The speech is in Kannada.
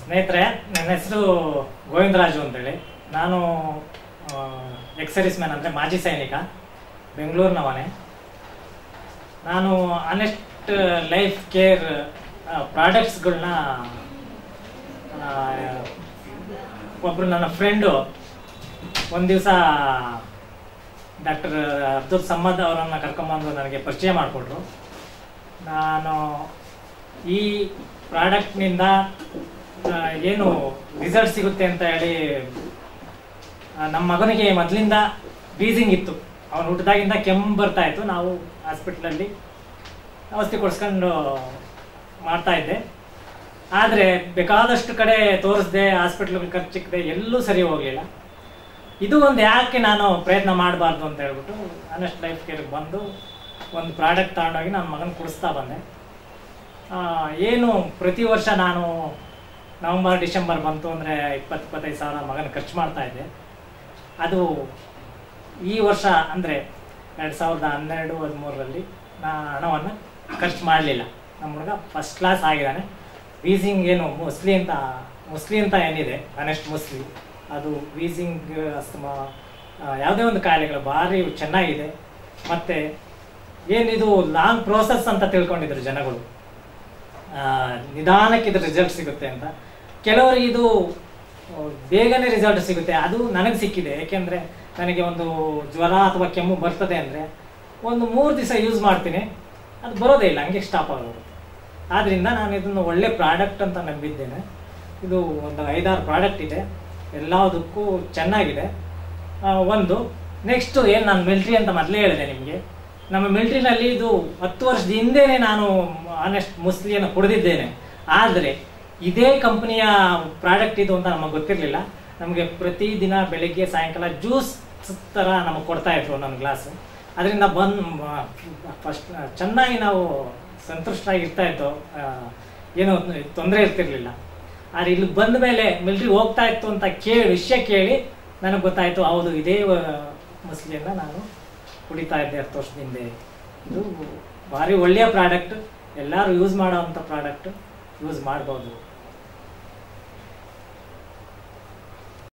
ಸ್ನೇಹಿತರೆ, ನನ್ನ ಹೆಸರು ಗೋವಿಂದರಾಜು ಅಂತೇಳಿ. ನಾನು ಎಕ್ಸ್-ಸರ್ವಿಸ್ ಮ್ಯಾನ್, ಅಂದರೆ ಮಾಜಿ ಸೈನಿಕ, ಬೆಂಗಳೂರಿನವನೇ. ನಾನು ಆನೆಸ್ಟ್ ಲೈಫ್ ಕೇರ್ ಪ್ರಾಡಕ್ಟ್ಸ್ಗಳನ್ನ ಒಬ್ಬರು ನನ್ನ ಫ್ರೆಂಡು ಒಂದು ದಿವಸ ಡಾಕ್ಟರ್ ಅಬ್ದುಲ್ ಸಮದ್ ಅವರನ್ನು ಕರ್ಕೊಂಬಂದು ನನಗೆ ಪರಿಚಯ ಮಾಡಿಕೊಟ್ರು. ನಾನು ಈ ಪ್ರಾಡಕ್ಟ್ನಿಂದ ಏನು ರಿಸಲ್ಟ್ ಸಿಗುತ್ತೆ ಅಂತ ಹೇಳಿ, ನಮ್ಮ ಮಗನಿಗೆ ಮೊದಲಿಂದ ವೀಸಿಂಗ್ ಇತ್ತು. ಅವನು ಹುಟ್ಟಿದಾಗಿಂದ ಕೆಮ್ಮು ಬರ್ತಾ ಇತ್ತು. ನಾವು ಹಾಸ್ಪಿಟ್ಲಲ್ಲಿ ಔಷಧಿ ಕೊಡಿಸ್ಕೊಂಡು ಮಾಡ್ತಾ ಇದ್ದೆ. ಆದರೆ ಬೇಕಾದಷ್ಟು ಕಡೆ ತೋರಿಸ್ದೆ, ಹಾಸ್ಪಿಟ್ಲ್ಗೆ ಖರ್ಚಿಕ್ದೆ, ಎಲ್ಲೂ ಸರಿ ಹೋಗಲಿಲ್ಲ. ಇದು ಒಂದು ಯಾಕೆ ನಾನು ಪ್ರಯತ್ನ ಮಾಡಬಾರ್ದು ಅಂತ ಹೇಳ್ಬಿಟ್ಟು ಆನೆಸ್ಟ್ ಲೈಫ್ ಕೇರ್ಗೆ ಬಂದು ಒಂದು ಪ್ರಾಡಕ್ಟ್ ತಗೊಂಡೋಗಿ ನನ್ನ ಮಗನ ಕುಡಿಸ್ತಾ ಬಂದೆ. ಏನು ಪ್ರತಿ ವರ್ಷ ನಾನು ನವಂಬರ್ ಡಿಸೆಂಬರ್ ಬಂತು ಅಂದರೆ 20-25 ಸಾವಿರ ಮಗನ ಖರ್ಚು ಮಾಡ್ತಾ ಇದ್ದೆ. ಅದು ಈ ವರ್ಷ ಅಂದರೆ 2012-13ರಲ್ಲಿ ನಾನು ಹಣವನ್ನು ಖರ್ಚು ಮಾಡಲಿಲ್ಲ. ನಮ್ಮ ಹುಡುಗ ಫಸ್ಟ್ ಕ್ಲಾಸ್ ಆಗಿದ್ದಾನೆ. ವೀಸಿಂಗ್ ಏನು ಮುಸ್ಲಿ ಅಂತ ಏನಿದೆ, ಆನೆಸ್ಟ್ ಮುಸ್ಲಿ, ಅದು ವೀಸಿಂಗ್, ಅಸ್ತಮಾ, ಯಾವುದೇ ಒಂದು ಕಾಯಿಲೆಗಳು ಭಾರಿ ಚೆನ್ನಾಗಿದೆ. ಮತ್ತು ಏನಿದು ಲಾಂಗ್ ಪ್ರೋಸೆಸ್ ಅಂತ ತಿಳ್ಕೊಂಡಿದ್ರು ಜನಗಳು, ನಿಧಾನಕ್ಕೆ ಇದ್ರ ರಿಸಲ್ಟ್ ಸಿಗುತ್ತೆ ಅಂತ. ಕೆಲವರಿಗೆ ಇದು ಬೇಗನೆ ರಿಸಲ್ಟ್ ಸಿಗುತ್ತೆ. ಅದು ನನಗೆ ಸಿಕ್ಕಿದೆ. ಏಕೆಂದರೆ ನನಗೆ ಒಂದು ಜ್ವರ ಅಥವಾ ಕೆಮ್ಮು ಬರ್ತದೆ ಅಂದರೆ ಒಂದು 3 ದಿವಸ ಯೂಸ್ ಮಾಡ್ತೀನಿ, ಅದು ಬರೋದೇ ಇಲ್ಲ, ಹಂಗೆ ಸ್ಟಾಪ್ ಆಗೋಗುತ್ತೆ. ಆದ್ದರಿಂದ ನಾನು ಇದನ್ನು ಒಳ್ಳೆ ಪ್ರಾಡಕ್ಟ್ ಅಂತ ನಂಬಿದ್ದೇನೆ. ಇದು ಒಂದು 5-6 ಪ್ರಾಡಕ್ಟ್ ಇದೆ, ಎಲ್ಲದಕ್ಕೂ ಚೆನ್ನಾಗಿದೆ. ಒಂದು ನೆಕ್ಸ್ಟು ಏನು, ನಾನು ಮಿಲ್ಟ್ರಿ ಅಂತ ಮೊದಲೇ ಹೇಳಿದೆ ನಿಮಗೆ. ನಮ್ಮ ಮಿಲ್ಟ್ರಿನಲ್ಲಿ ಇದು 10 ವರ್ಷದ ಹಿಂದೆಯೇ ನಾನು ಆನೆಸ್ಟ್ ಮುಸ್ಲಿಯನ್ನು ಕುಡಿದಿದ್ದೇನೆ. ಆದರೆ ಇದೇ ಕಂಪ್ನಿಯ ಪ್ರಾಡಕ್ಟ್ ಇದು ಅಂತ ನಮಗೆ ಗೊತ್ತಿರಲಿಲ್ಲ. ನಮಗೆ ಪ್ರತಿದಿನ ಬೆಳಗ್ಗೆ ಸಾಯಂಕಾಲ ಜ್ಯೂಸ್ ಥರ ನಮಗೆ ಕೊಡ್ತಾಯಿದ್ರು ನನ್ನ ಗ್ಲಾಸು. ಅದರಿಂದ ಫಸ್ಟ್ ಚೆನ್ನಾಗಿ ನಾವು ಸಂತುಷ್ಟರಾಗಿ ಇರ್ತಾಯಿತ್ತು, ಏನೋ ತೊಂದರೆ ಇರ್ತಿರ್ಲಿಲ್ಲ. ಆದರೆ ಇಲ್ಲಿ ಬಂದ ಮೇಲೆ ಮಿಲ್ಟ್ರಿಗೆ ಹೋಗ್ತಾ ಇತ್ತು ಅಂತ ವಿಷಯ ಕೇಳಿ ನನಗೆ ಗೊತ್ತಾಯಿತು, ಹೌದು ಇದೇ ಮುಸ್ಲಿಯನ್ನು ನಾನು ಕುಡಿತಾ ಇದ್ದೆ 10 ವರ್ಷದಿಂದ. ಇದು ಭಾರಿ ಒಳ್ಳೆಯ ಪ್ರಾಡಕ್ಟ್, ಎಲ್ಲರೂ ಯೂಸ್ ಮಾಡೋ ಅಂಥ ಪ್ರಾಡಕ್ಟ್, ಯೂಸ್ ಮಾಡ್ಬೋದು.